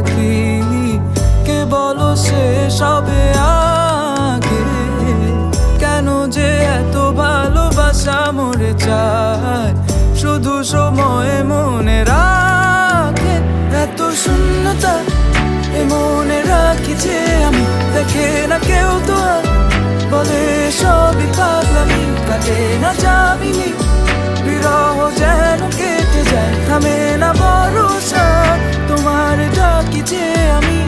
থাকি, কে বলো সে সবে আগে। কেন যে এত ভালোবাসা মরে যায়, শুধু সময় মনে রাখে। এত শূন্যতা এ মনে রাখি যে আমি, দেখে না কেউ তো আর, বলে সবই পাগলামি, কাটে না যাবিনি। বিরহ যেন কেটে যায়, থামে না ভরসা, তোমার ডাকি যে আমি।